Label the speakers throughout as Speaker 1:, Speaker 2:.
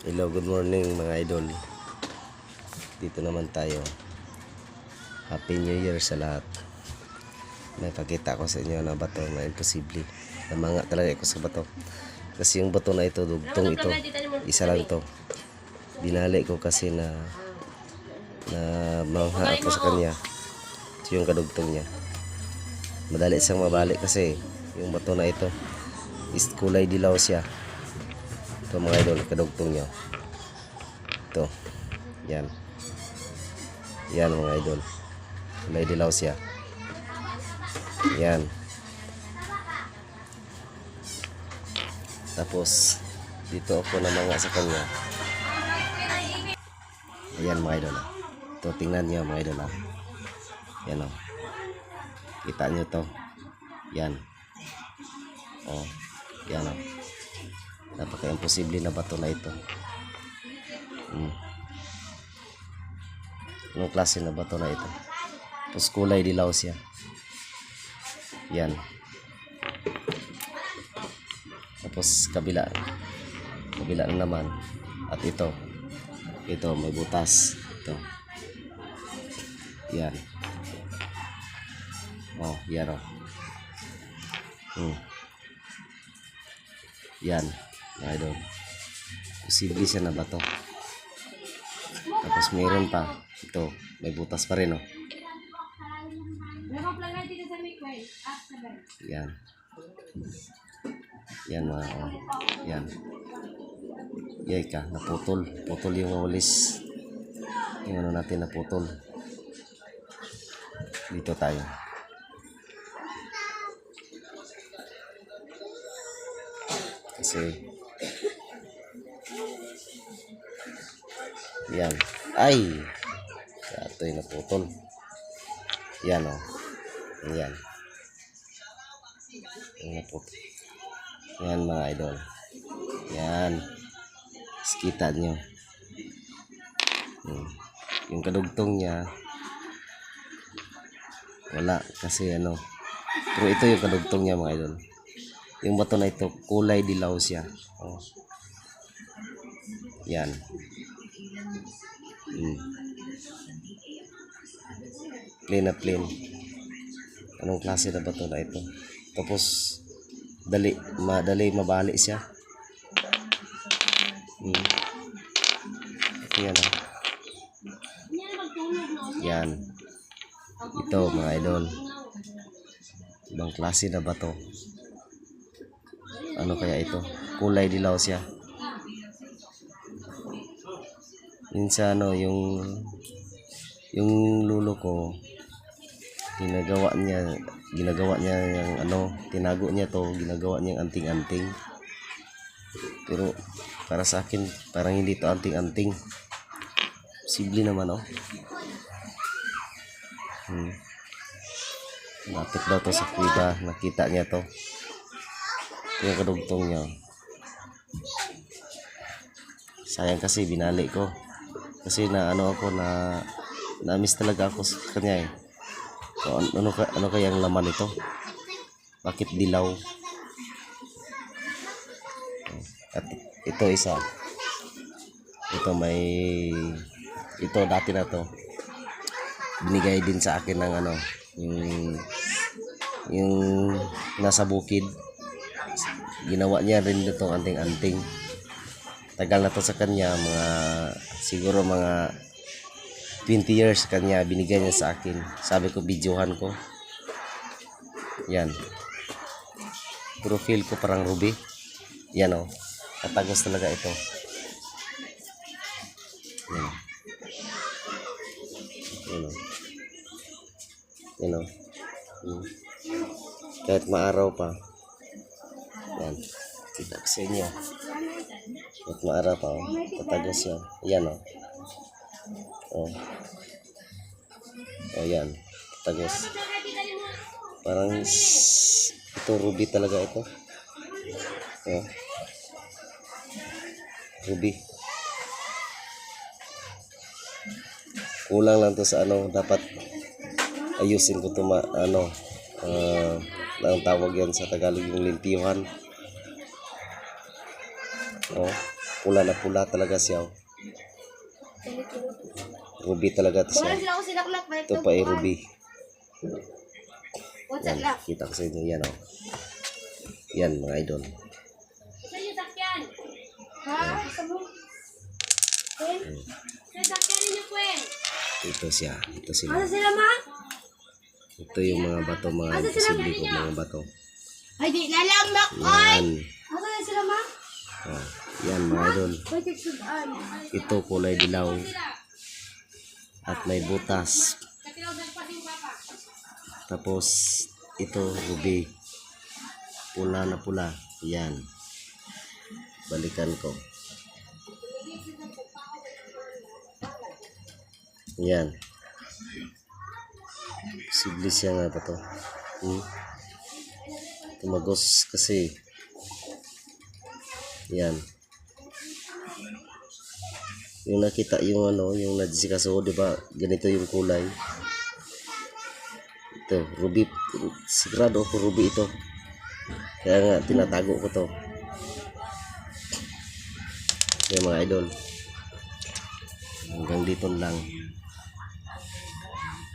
Speaker 1: Hello, good morning mga idol. Dito naman tayo. Happy New Year sa lahat. May pakita ko sa inyo na bato na imposible. Namanga talaga ako sa bato. Kasi yung bato na ito, dugtong ito. Isa lang to. Binali ko kasi na mangha ako sa kanya. Ito yung kadugtong niya. Madali siyang mabalik kasi yung bato na ito is kulay dilaw siya. Ito mga idol, kadugtong niya. Ito. Yan. Yan mga idol. Kulay dilaw siya. Yan. Tapos dito ako namanga sa kanya. Ayan mga idol. Ito tingnan niyo mga idol. Yan o. Kita niyo to. Yan. Oh. Yan o. Napaka-imposible na bato na ito. Anong klase na bato na ito? Tapos kulay dilaw siya. Yan. Tapos kabila na naman. At ito may butas. Ito. Yan. Oh, yan o. Yan. Mga idol. Posible siya na bato. Tapos mayroon pa. Ito. May butas pa rin, oh. Yan. Yan mga, oh. Yan. Yay ka. Naputol. Putol yung walis. Yung ano natin naputol. Dito tayo. Kasi yan. Ay! Ito yung naputol. Yan o. Yan. Yung naputol. Yan mga idol. Yan. Kita nyo. Yung kadugtong niya wala. Kasi ano. Pero ito yung kadugtong niya mga idol. Yung bato na ito, kulay dilaw siya. Oh. Yan. Plain na plain. Anong klase na bato na ito? Tapos madali mabali siya. Yan. Yan. Ito mga idol. Ibang klase na bato. Ano kaya ito? Kulay dilaw siya. Minsan ano, yung lulo ko ginagawa niya yung ano, tinago niya to, ginagawa niya anting-anting. Pero para sa akin parang hindi to anting-anting. Posible naman, oh. Lapit daw to sa kuweba, nakita niya to. Yung kadugtong niya. Sayang kasi binali ko. Kasi na ano ako na-miss talaga ako sa kanya eh. So, ano kayang laman ito? Bakit dilaw? At ito isa. Ito dati na to. Binigay din sa akin ng ano, yung nasa bukid. Ginawa niya rin itong anting-anting. Tagal na to sa kanya, siguro mga 20 years kanya binigay niya sa akin. Sabi ko videohan ko. Yan. Profile ko parang ruby. Yan o. Katagos talaga ito. Yan. Yan o. Kahit maaraw pa. Yan. Kita ko sa inyo. Kahit maaraw pa o. Katagos yan. Yan o. Oh. Oh, yan. Katagos. Parang ito ruby talaga ito. Oh. Ruby. Kulang lang to sa ano, dapat ayusin ko to ang tawag yan sa Tagalog yung lintihan. Oh, pula na pula talaga siya. Oh. Ruby talaga to siya. Ito pa ay ruby. Yan, kita ko sa inyo yan. Oh. Yan mga idol. Ito siya. Ito sila. Ito yung mga bato, mga posible ko mga bato.
Speaker 2: Ay, di na lang, Doc.
Speaker 1: Yan.
Speaker 2: Asa na sila, ma?
Speaker 1: Oh, yan mga idol. Ito kulay dilaw. At may butas. Tapos ito ruby. Pula na pula. Yan. Balikan ko. Yan. Posible siya nga ba to? Tumagos kasi. Yan. Yung nakita yung ano, yung nadisikaso, di ba? Ganito yung kulay. Ito, ruby. Sigurado ako ruby ito. Kaya nga, tinatago ko to. Yan mga idol. Hanggang dito lang.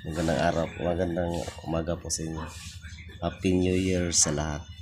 Speaker 1: Magandang araw, magandang umaga po sa inyo. Happy New Year sa lahat.